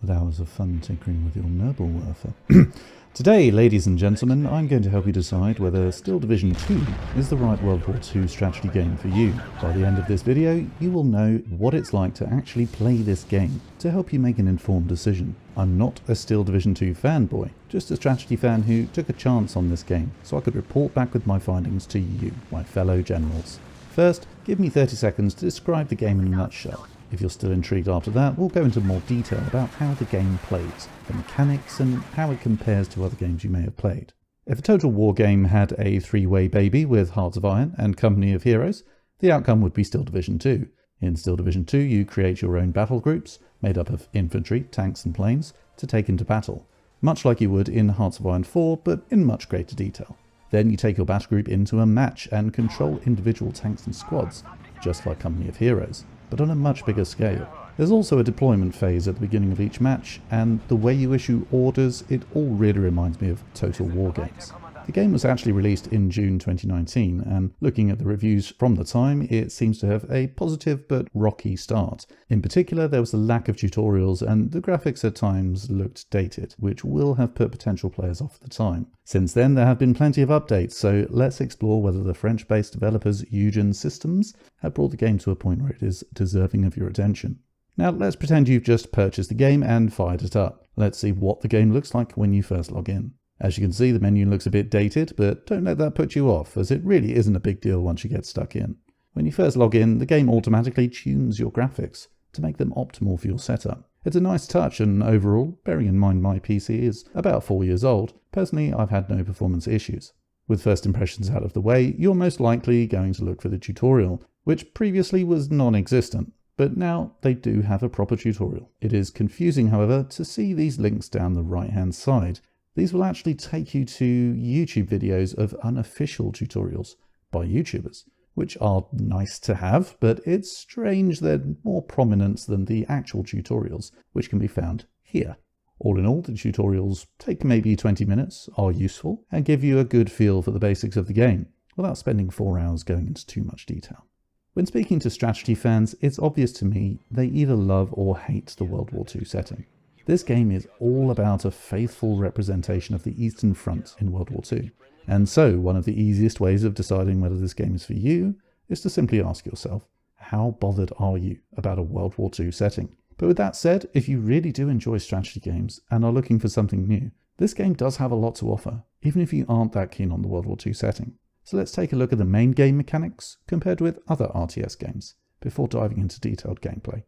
with hours of fun tinkering with your Nobelwerfer. Today, ladies and gentlemen, I'm going to help you decide whether Steel Division 2 is the right World War II strategy game for you. By the end of this video, you will know what it's like to actually play this game to help you make an informed decision. I'm not a Steel Division 2 fanboy, just a strategy fan who took a chance on this game so I could report back with my findings to you, my fellow generals. First, give me 30 seconds to describe the game in a nutshell. If you're still intrigued after that, we'll go into more detail about how the game plays, the mechanics, and how it compares to other games you may have played. If a Total War game had a three-way baby with Hearts of Iron and Company of Heroes, the outcome would be Steel Division 2. In Steel Division 2, you create your own battle groups, made up of infantry, tanks and planes, to take into battle, much like you would in Hearts of Iron 4, but in much greater detail. Then you take your battle group into a match and control individual tanks and squads, just like Company of Heroes, but on a much bigger scale. There's also a deployment phase at the beginning of each match, and the way you issue orders, it all really reminds me of Total War games. The game was actually released in June 2019, and looking at the reviews from the time, it seems to have a positive but rocky start. In particular, there was a lack of tutorials, and the graphics at times looked dated, which will have put potential players off at the time. Since then, there have been plenty of updates, so let's explore whether the French-based developers Eugen Systems have brought the game to a point where it is deserving of your attention. Now, let's pretend you've just purchased the game and fired it up. Let's see what the game looks like when you first log in. As you can see, the menu looks a bit dated, but don't let that put you off, as it really isn't a big deal once you get stuck in. When you first log in, the game automatically tunes your graphics to make them optimal for your setup. It's a nice touch, and overall, bearing in mind my PC is about 4 years old, personally I've had no performance issues. With first impressions out of the way, you're most likely going to look for the tutorial, which previously was non-existent. But now they do have a proper tutorial. It is confusing, however, to see these links down the right-hand side. These will actually take you to YouTube videos of unofficial tutorials by YouTubers, which are nice to have, but it's strange they're more prominent than the actual tutorials, which can be found here. All in all, the tutorials take maybe 20 minutes, are useful, and give you a good feel for the basics of the game, without spending 4 hours going into too much detail. When speaking to strategy fans, it's obvious to me they either love or hate the World War II setting. This game is all about a faithful representation of the Eastern Front in World War II. And so, one of the easiest ways of deciding whether this game is for you is to simply ask yourself, how bothered are you about a World War II setting? But with that said, if you really do enjoy strategy games and are looking for something new, this game does have a lot to offer, even if you aren't that keen on the World War II setting. So let's take a look at the main game mechanics compared with other RTS games, before diving into detailed gameplay.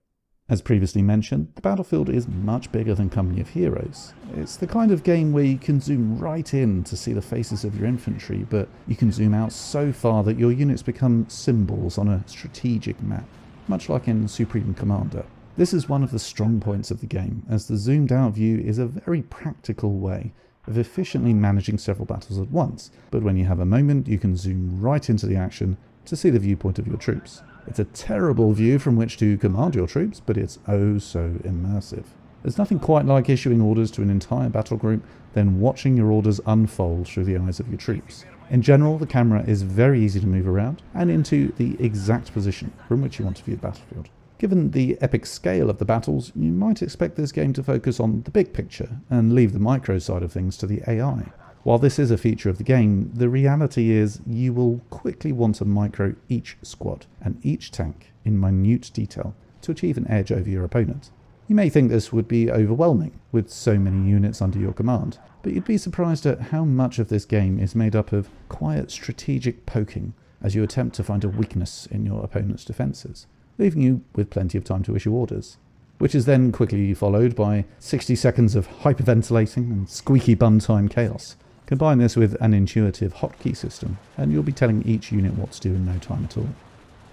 As previously mentioned, the battlefield is much bigger than Company of Heroes. It's the kind of game where you can zoom right in to see the faces of your infantry, but you can zoom out so far that your units become symbols on a strategic map, much like in Supreme Commander. This is one of the strong points of the game, as the zoomed out view is a very practical way of efficiently managing several battles at once, but when you have a moment you can zoom right into the action to see the viewpoint of your troops. It's a terrible view from which to command your troops, but it's oh so immersive. There's nothing quite like issuing orders to an entire battle group, then watching your orders unfold through the eyes of your troops. In general, the camera is very easy to move around and into the exact position from which you want to view the battlefield. Given the epic scale of the battles, you might expect this game to focus on the big picture and leave the micro side of things to the AI. While this is a feature of the game, the reality is you will quickly want to micro each squad and each tank in minute detail to achieve an edge over your opponent. You may think this would be overwhelming with so many units under your command, but you'd be surprised at how much of this game is made up of quiet strategic poking as you attempt to find a weakness in your opponent's defences, leaving you with plenty of time to issue orders, which is then quickly followed by 60 seconds of hyperventilating and squeaky bum time chaos. Combine this with an intuitive hotkey system, and you'll be telling each unit what to do in no time at all.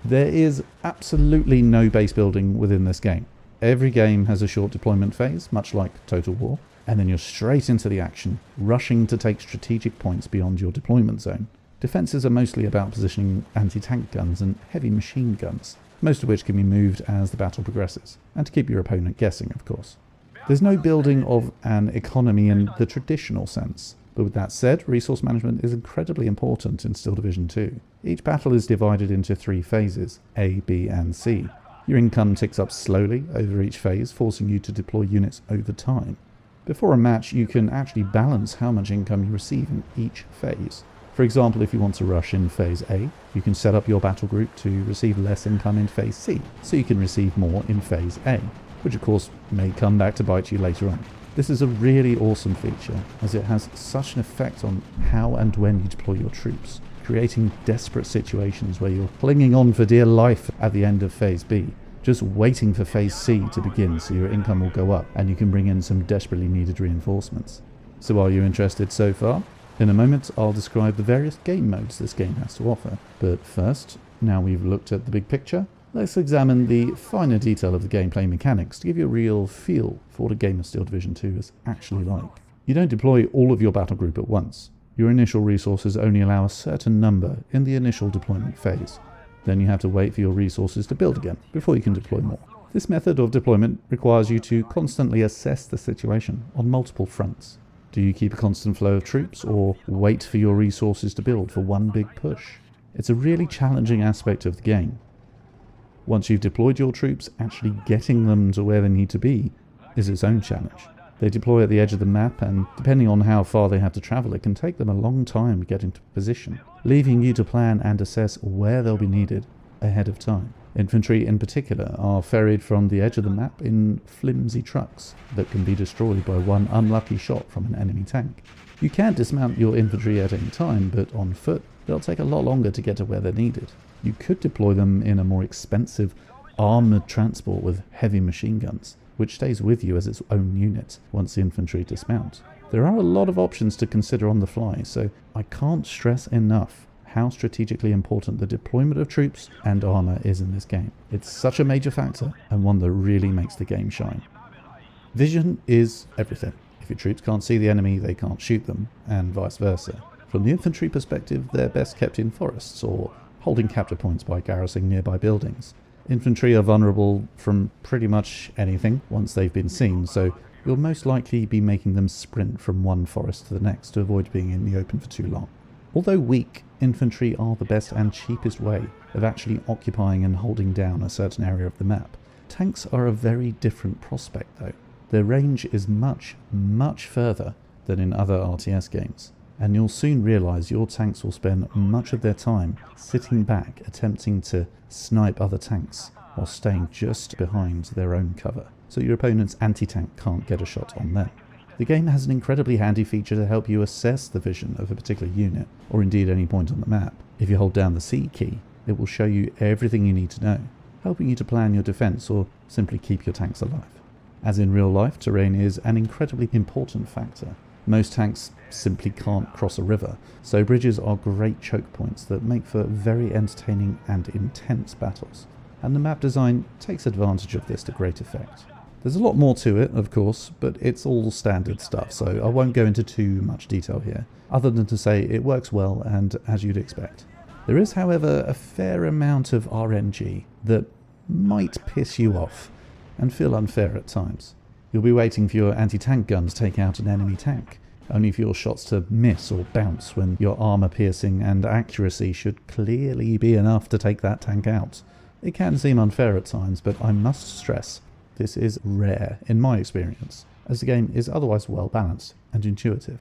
There is absolutely no base building within this game. Every game has a short deployment phase, much like Total War, and then you're straight into the action, rushing to take strategic points beyond your deployment zone. Defences are mostly about positioning anti-tank guns and heavy machine guns, most of which can be moved as the battle progresses, and to keep your opponent guessing, of course. There's no building of an economy in the traditional sense. But with that said, resource management is incredibly important in Steel Division 2. Each battle is divided into 3 phases, A, B and C. Your income ticks up slowly over each phase, forcing you to deploy units over time. Before a match, you can actually balance how much income you receive in each phase. For example, if you want to rush in Phase A, you can set up your battle group to receive less income in Phase C, so you can receive more in Phase A, which of course may come back to bite you later on. This is a really awesome feature, as it has such an effect on how and when you deploy your troops, creating desperate situations where you're clinging on for dear life at the end of Phase B, just waiting for Phase C to begin so your income will go up and you can bring in some desperately needed reinforcements. So are you interested so far? In a moment I'll describe the various game modes this game has to offer, but first, now we've looked at the big picture, let's examine the finer detail of the gameplay mechanics to give you a real feel for what a game of Steel Division 2 is actually like. You don't deploy all of your battle group at once. Your initial resources only allow a certain number in the initial deployment phase. Then you have to wait for your resources to build again before you can deploy more. This method of deployment requires you to constantly assess the situation on multiple fronts. Do you keep a constant flow of troops or wait for your resources to build for one big push? It's a really challenging aspect of the game. Once you've deployed your troops, actually getting them to where they need to be is its own challenge. They deploy at the edge of the map, and depending on how far they have to travel, it can take them a long time to get into position, leaving you to plan and assess where they'll be needed ahead of time. Infantry in particular are ferried from the edge of the map in flimsy trucks that can be destroyed by one unlucky shot from an enemy tank. You can dismount your infantry at any time, but on foot they'll take a lot longer to get to where they're needed. You could deploy them in a more expensive armoured transport with heavy machine guns, which stays with you as its own unit once the infantry dismount. There are a lot of options to consider on the fly, so I can't stress enough how strategically important the deployment of troops and armour is in this game. It's such a major factor, and one that really makes the game shine. Vision is everything. If your troops can't see the enemy, they can't shoot them, and vice versa. From the infantry perspective, they're best kept in forests or holding capture points by garrisoning nearby buildings. Infantry are vulnerable from pretty much anything once they've been seen, so you'll most likely be making them sprint from one forest to the next to avoid being in the open for too long. Although weak, infantry are the best and cheapest way of actually occupying and holding down a certain area of the map. Tanks are a very different prospect though. Their range is much, much further than in other RTS games, and you'll soon realise your tanks will spend much of their time sitting back attempting to snipe other tanks while staying just behind their own cover, so your opponent's anti-tank can't get a shot on them. The game has an incredibly handy feature to help you assess the vision of a particular unit, or indeed any point on the map. If you hold down the C key, it will show you everything you need to know, helping you to plan your defence or simply keep your tanks alive. As in real life, terrain is an incredibly important factor. Most tanks simply can't cross a river, so bridges are great choke points that make for very entertaining and intense battles, and the map design takes advantage of this to great effect. There's a lot more to it, of course, but it's all standard stuff, so I won't go into too much detail here, other than to say it works well and as you'd expect. There is, however, a fair amount of RNG that might piss you off and feel unfair at times. You'll be waiting for your anti-tank gun to take out an enemy tank, only for your shots to miss or bounce when your armour piercing and accuracy should clearly be enough to take that tank out. It can seem unfair at times, but I must stress this is rare in my experience, as the game is otherwise well balanced and intuitive.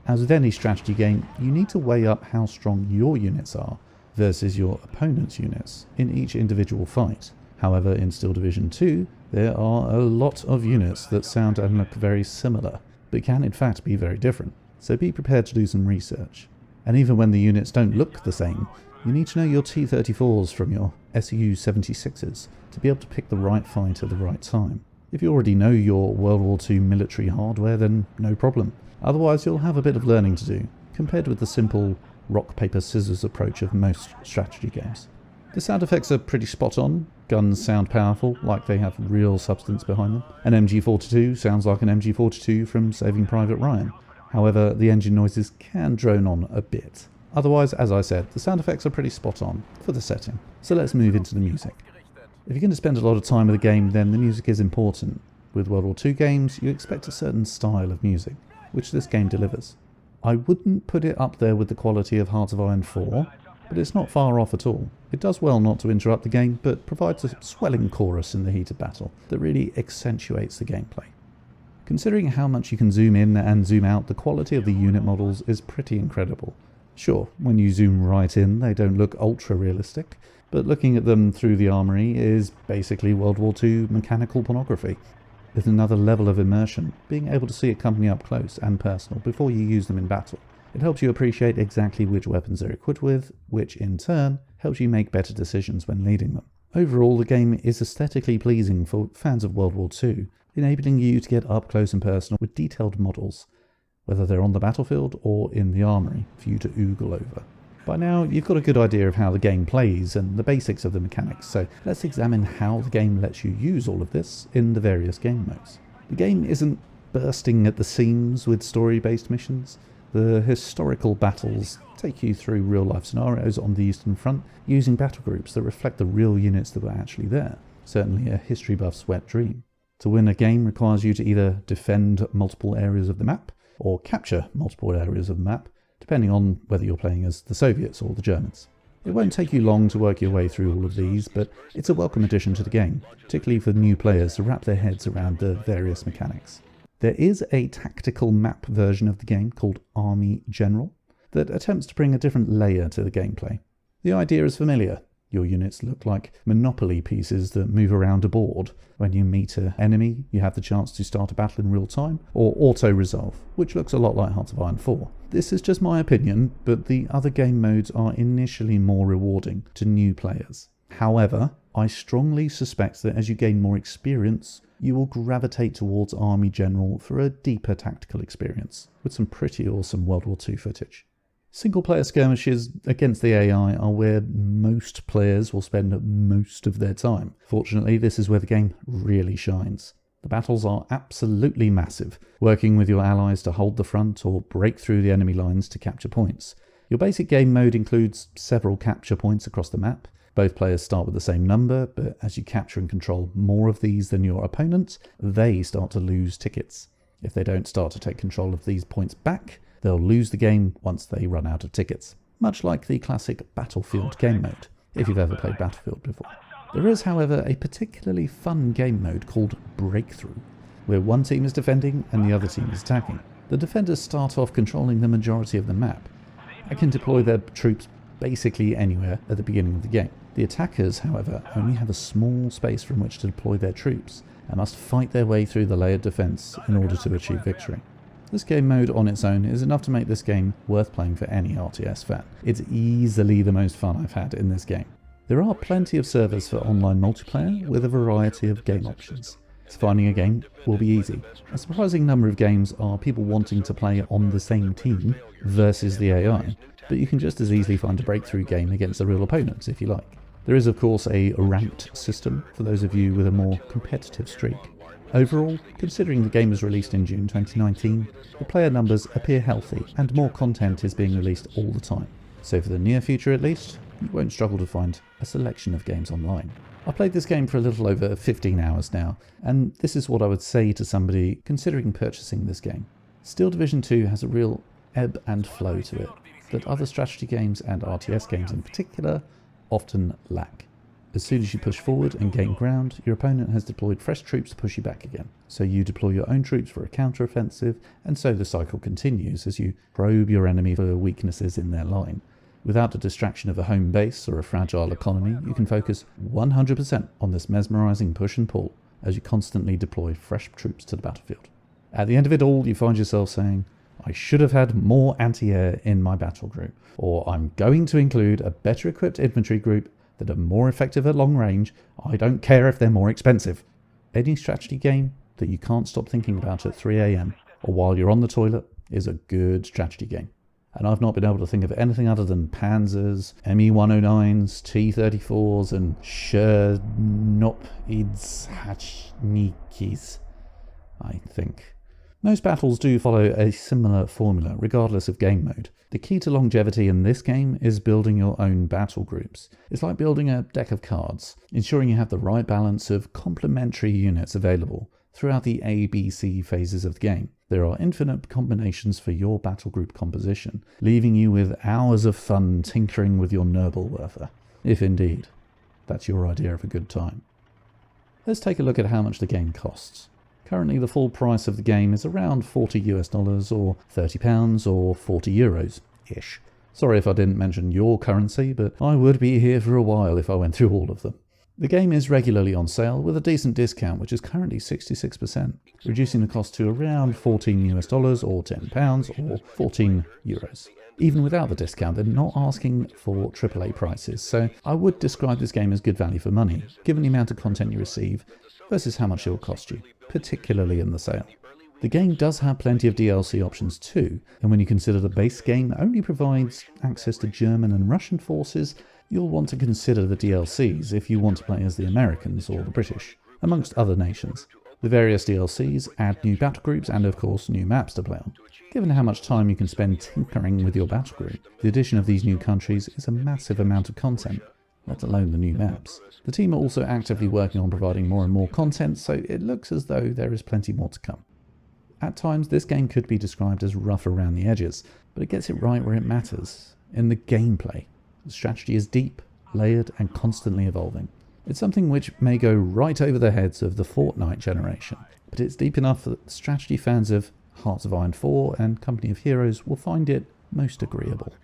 As with any strategy game, you need to weigh up how strong your units are versus your opponent's units in each individual fight. However, in Steel Division 2, there are a lot of units that sound and look very similar, but can in fact be very different, so be prepared to do some research. And even when the units don't look the same, you need to know your T-34s from your Su-76s to be able to pick the right fight at the right time. If you already know your World War II military hardware, then no problem. Otherwise you'll have a bit of learning to do, compared with the simple rock, paper, scissors approach of most strategy games. The sound effects are pretty spot on. Guns sound powerful, like they have real substance behind them. An MG42 sounds like an MG42 from Saving Private Ryan. However, the engine noises can drone on a bit. Otherwise, as I said, the sound effects are pretty spot on for the setting. So let's move into the music. If you're going to spend a lot of time with a game, then the music is important. With World War II games, you expect a certain style of music, which this game delivers. I wouldn't put it up there with the quality of Hearts of Iron 4, but it's not far off at all. It does well not to interrupt the game, but provides a swelling chorus in the heat of battle that really accentuates the gameplay. Considering how much you can zoom in and zoom out, the quality of the unit models is pretty incredible. Sure, when you zoom right in, they don't look ultra realistic, but looking at them through the armory is basically World War II mechanical pornography. With another level of immersion, being able to see a company up close and personal before you use them in battle. It helps you appreciate exactly which weapons they're equipped with, which in turn helps you make better decisions when leading them. Overall, the game is aesthetically pleasing for fans of World War II, enabling you to get up close and personal with detailed models, whether they're on the battlefield or in the armory, for you to oogle over. By now, you've got a good idea of how the game plays and the basics of the mechanics, so let's examine how the game lets you use all of this in the various game modes. The game isn't bursting at the seams with story-based missions. The historical battles take you through real-life scenarios on the Eastern Front using battle groups that reflect the real units that were actually there. Certainly a history buff's wet dream. To win a game requires you to either defend multiple areas of the map or capture multiple areas of the map, depending on whether you're playing as the Soviets or the Germans. It won't take you long to work your way through all of these, but it's a welcome addition to the game, particularly for new players to wrap their heads around the various mechanics. There is a tactical map version of the game called Army General that attempts to bring a different layer to the gameplay. The idea is familiar. Your units look like Monopoly pieces that move around a board. When you meet an enemy, you have the chance to start a battle in real time, or auto-resolve, which looks a lot like Hearts of Iron 4. This is just my opinion, but the other game modes are initially more rewarding to new players. However, I strongly suspect that as you gain more experience, you will gravitate towards Army General for a deeper tactical experience, with some pretty awesome World War II footage. Single-player skirmishes against the AI are where most players will spend most of their time. Fortunately, this is where the game really shines. The battles are absolutely massive, working with your allies to hold the front or break through the enemy lines to capture points. Your basic game mode includes several capture points across the map. Both players start with the same number, but as you capture and control more of these than your opponents, they start to lose tickets. If they don't start to take control of these points back, they'll lose the game once they run out of tickets, much like the classic Battlefield game mode, if you've ever played Battlefield before. There is, however, a particularly fun game mode called Breakthrough, where one team is defending and the other team is attacking. The defenders start off controlling the majority of the map and can deploy their troops basically anywhere at the beginning of the game. The attackers, however, only have a small space from which to deploy their troops and must fight their way through the layered defense in order to achieve victory. This game mode on its own is enough to make this game worth playing for any RTS fan. It's easily the most fun I've had in this game. There are plenty of servers for online multiplayer with a variety of game options. So finding a game will be easy. A surprising number of games are people wanting to play on the same team versus the AI, but you can just as easily find a breakthrough game against a real opponent if you like. There is of course a ranked system for those of you with a more competitive streak. Overall, considering the game was released in June 2019, the player numbers appear healthy and more content is being released all the time. So for the near future at least, you won't struggle to find a selection of games online. I played this game for a little over 15 hours now, and this is what I would say to somebody considering purchasing this game. Steel Division 2 has a real ebb and flow to it that other strategy games and RTS games in particular often lack. As soon as you push forward and gain ground, your opponent has deployed fresh troops to push you back again. So you deploy your own troops for a counter-offensive, and so the cycle continues as you probe your enemy for weaknesses in their line. Without the distraction of a home base or a fragile economy, you can focus 100% on this mesmerizing push and pull as you constantly deploy fresh troops to the battlefield. At the end of it all, you find yourself saying, I should have had more anti-air in my battle group, or I'm going to include a better equipped infantry group that are more effective at long range. I don't care if they're more expensive. Any strategy game that you can't stop thinking about at 3 AM or while you're on the toilet is a good strategy game. And I've not been able to think of anything other than Panzers, ME-109s, T-34s and Chernopidz-Hachnikis, I think. Most battles do follow a similar formula, regardless of game mode. The key to longevity in this game is building your own battle groups. It's like building a deck of cards, ensuring you have the right balance of complementary units available throughout the A, B, C phases of the game. There are infinite combinations for your battle group composition, leaving you with hours of fun tinkering with your Nurble, if indeed that's your idea of a good time. Let's take a look at how much the game costs. Currently the full price of the game is around $40 or £30 or 40 euros-ish. Sorry if I didn't mention your currency, but I would be here for a while if I went through all of them. The game is regularly on sale with a decent discount, which is currently 66%, reducing the cost to around $14 or £10 or 14 euros. Even without the discount, they're not asking for AAA prices, so I would describe this game as good value for money, given the amount of content you receive versus how much it will cost you, particularly in the sale. The game does have plenty of DLC options too, and when you consider the base game only provides access to German and Russian forces, you'll want to consider the DLCs if you want to play as the Americans or the British, amongst other nations. The various DLCs add new battle groups and of course new maps to play on. Given how much time you can spend tinkering with your battle group, the addition of these new countries is a massive amount of content, let alone the new maps. The team are also actively working on providing more and more content, so it looks as though there is plenty more to come. At times this game could be described as rough around the edges, but it gets it right where it matters, in the gameplay. The strategy is deep, layered and constantly evolving. It's something which may go right over the heads of the Fortnite generation, but it's deep enough that strategy fans of Hearts of Iron 4 and Company of Heroes will find it most agreeable.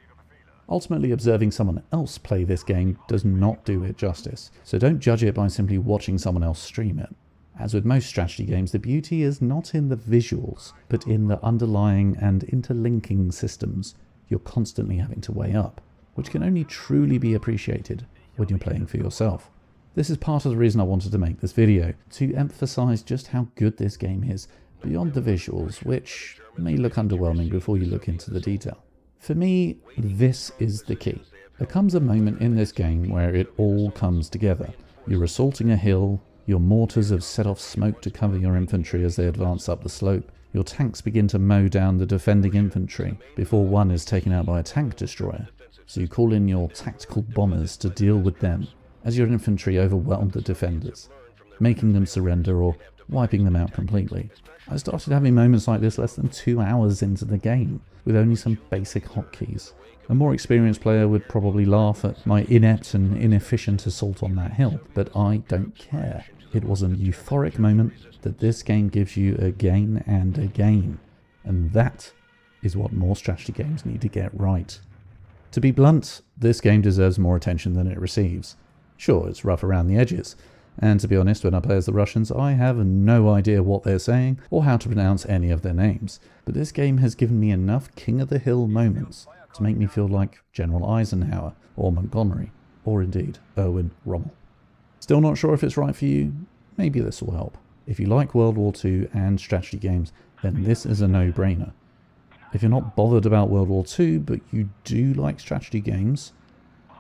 Ultimately, observing someone else play this game does not do it justice, so don't judge it by simply watching someone else stream it. As with most strategy games, the beauty is not in the visuals, but in the underlying and interlinking systems you're constantly having to weigh up, which can only truly be appreciated when you're playing for yourself. This is part of the reason I wanted to make this video, to emphasize just how good this game is, beyond the visuals, which may look underwhelming before you look into the detail. For me, this is the key. There comes a moment in this game where it all comes together. You're assaulting a hill, your mortars have set off smoke to cover your infantry as they advance up the slope, your tanks begin to mow down the defending infantry before one is taken out by a tank destroyer, so you call in your tactical bombers to deal with them as your infantry overwhelm the defenders, making them surrender or wiping them out completely. I started having moments like this less than 2 hours into the game, with only some basic hotkeys. A more experienced player would probably laugh at my inept and inefficient assault on that hill, but I don't care. It was a euphoric moment that this game gives you again and again, and that is what more strategy games need to get right. To be blunt, this game deserves more attention than it receives. Sure, it's rough around the edges, and to be honest, when I play as the Russians, I have no idea what they're saying or how to pronounce any of their names. But this game has given me enough King of the Hill moments to make me feel like General Eisenhower or Montgomery, or indeed Erwin Rommel. Still not sure if it's right for you? Maybe this will help. If you like World War II and strategy games, then this is a no-brainer. If you're not bothered about World War II, but you do like strategy games,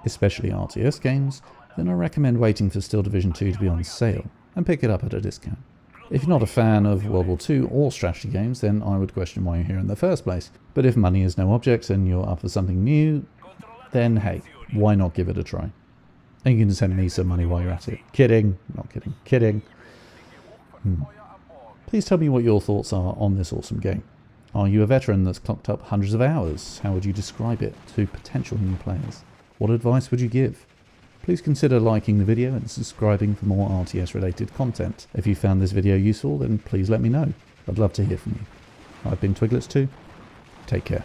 especially RTS games, then I recommend waiting for Steel Division 2 to be on sale and pick it up at a discount. If you're not a fan of World War II or strategy games, then I would question why you're here in the first place. But if money is no object and you're up for something new, then hey, why not give it a try? And you can send me some money while you're at it. Kidding, not kidding, kidding. Please tell me what your thoughts are on this awesome game. Are you a veteran that's clocked up hundreds of hours? How would you describe it to potential new players? What advice would you give? Please consider liking the video and subscribing for more RTS related content. If you found this video useful, then please let me know. I'd love to hear from you. I've been Twiglets2. Take care.